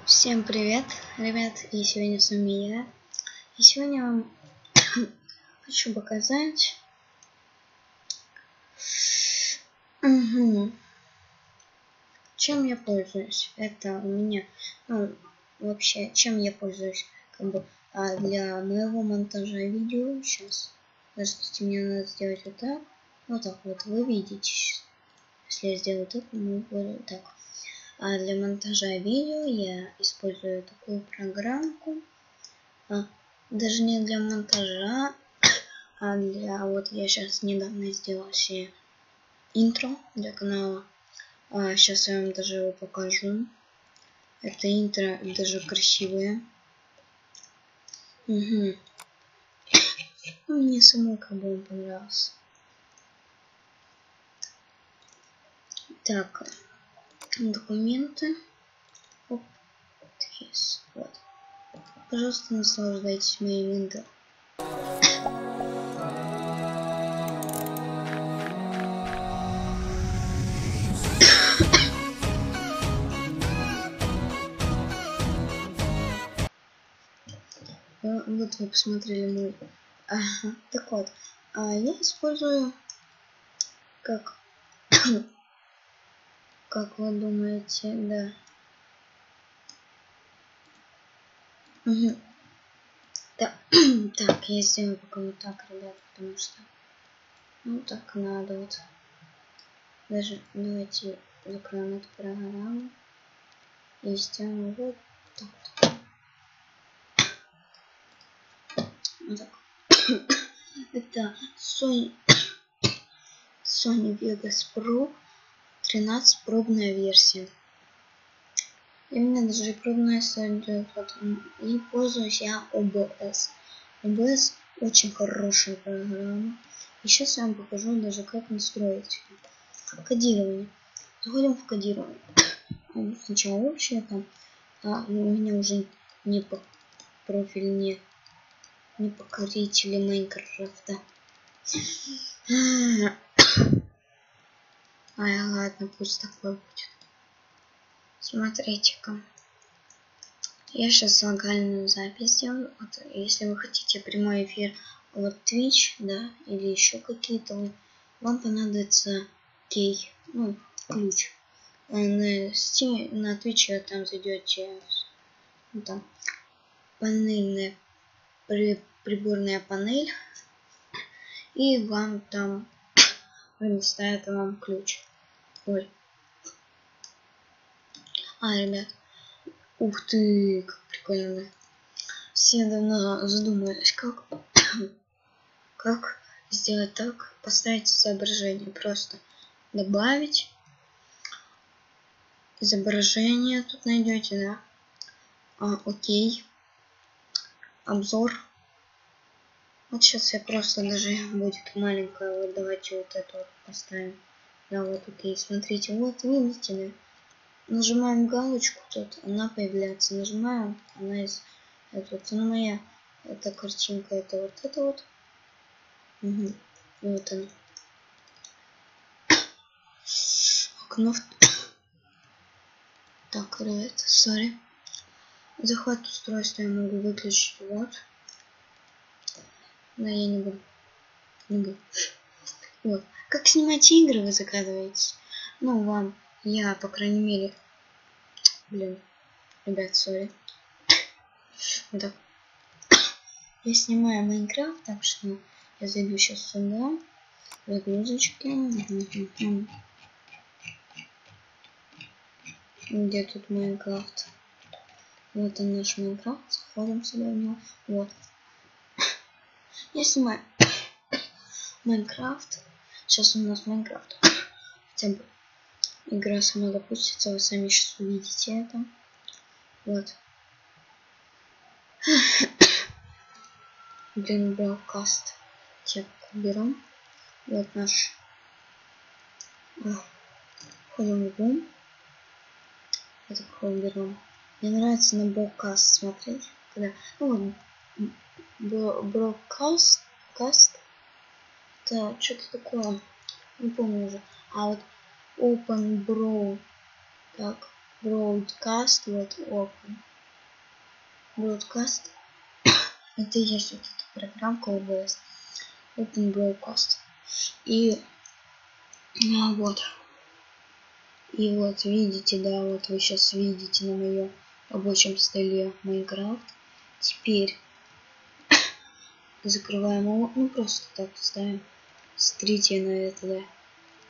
Всем привет, ребят, и сегодня с вами я. И сегодня я вам хочу показать, чем я пользуюсь. Это у меня, вообще, чем я пользуюсь, для моего монтажа видео. Сейчас, подождите, мне надо сделать вот так вот, вы видите сейчас. Если я сделаю так, будет так. А для монтажа видео я использую такую программку. Даже не для монтажа, а для... Вот я сейчас недавно сделал себе интро для канала. Сейчас я вам даже его покажу. Это интро даже красивое. Мне самой он понравился. Так, документы. Оп, yes. Вот. Пожалуйста, наслаждайтесь моим интро. Вот вы посмотрели мой. Так вот, я использую как вы думаете, да. Так, я сделаю пока вот так, ребят, потому что так надо вот. Даже давайте закроем эту программу и сделаем вот так. Вот так. Это Sony Vegas Pro 13 пробная версия. И у меня даже пробная идет. И пользуюсь я OBS. OBS очень хорошая программа. И сейчас я вам покажу даже как настроить кодирование. Заходим в кодирование. Сначала общее там. У меня уже не по профиль, не покорители Майнкрафта. Ладно, пусть такое будет. Смотрите-ка. Я сейчас локальную запись сделаю. Вот, если вы хотите прямой эфир вот Twitch, да, или еще какие-то, вам понадобится кей, ключ. На Steam, на Twitch вы там зайдете, там панельная приборная панель, и вам там предоставят вам ключ. Ой. Ребят, ух ты, как прикольно. Все давно задумались, как сделать так, поставить изображение. Просто добавить изображение, тут найдете, да. Окей. Обзор. Вот сейчас я просто даже будет маленькая, вот давайте вот эту вот поставим. Да, вот окей, смотрите, вот видите, да? Нажимаем галочку, тут она появляется, нажимаем, она из моя, эта картинка, это вот. Вот она. Окно. Так, ребят, сори. Захват устройства я могу выключить, вот. Но я не буду. Вот. Как снимать игры вы загадываете? Я, по крайней мере... Ребят, сори. Так. Я снимаю Майнкрафт, так что я зайду сейчас сюда. Загрузочки. Где тут Майнкрафт? Вот он, наш Майнкрафт. Заходим сюда в него. Вот. Я снимаю Майнкрафт. Сейчас у нас Майнкрафт. Хотя бы игра сама запустится. Вы сами сейчас увидите это. Вот. Broadcast. Текст берем. Вот наш. Входим в Boom. Это берем. Мне нравится на Broadcast смотреть. Когда, Broadcast. Это что-то такое. Не помню уже. А вот Open Bro. Так. Broadcast, вот open. Broadcast. Это и есть вот эта программка OBS. Open Broadcast. И вот. И вот видите, да, вот вы сейчас видите на моем рабочем столе Майнкрафт. Теперь закрываем его. Ну просто так ставим. Смотрите на это, да.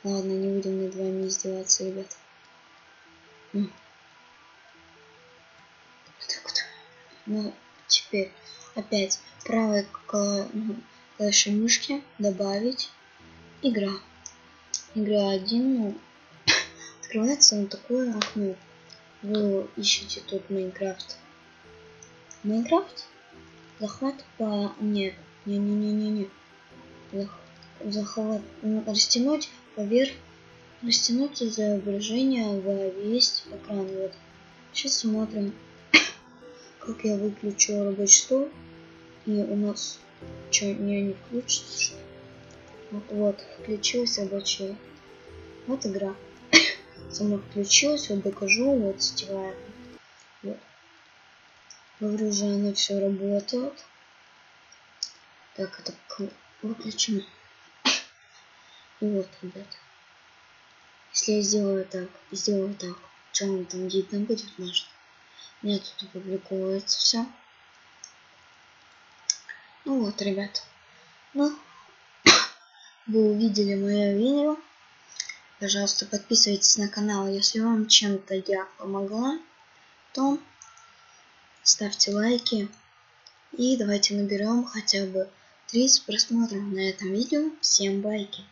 Ладно, не будем над вами издеваться, ребят. Так вот. Ну, теперь опять правой клавишей мышки добавить игра. Игра 1, ну, открывается на такое окно. Вы ищете тут Майнкрафт. Майнкрафт? Захват по... Нет. Не. Захват... Растянуть поверх... Растянуть изображение во весь экран. Вот. Сейчас смотрим, как я выключу рабочий стол. И у нас... Что, не включится, что ли? Вот, включилась рабочая. Вот игра. Сама включилась, вот докажу, вот сетевая. Вот. Говорю, уже оно все работает. Так, это выключим. И вот, ребят. Если я сделаю так, что он там видно будет, может? Нет, тут опубликовывается все. Ну вот, ребят. Ну, вы увидели мое видео. Пожалуйста, подписывайтесь на канал. Если вам чем-то я помогла, то ставьте лайки. И давайте наберем хотя бы 30 просмотров на этом видео. Всем байки.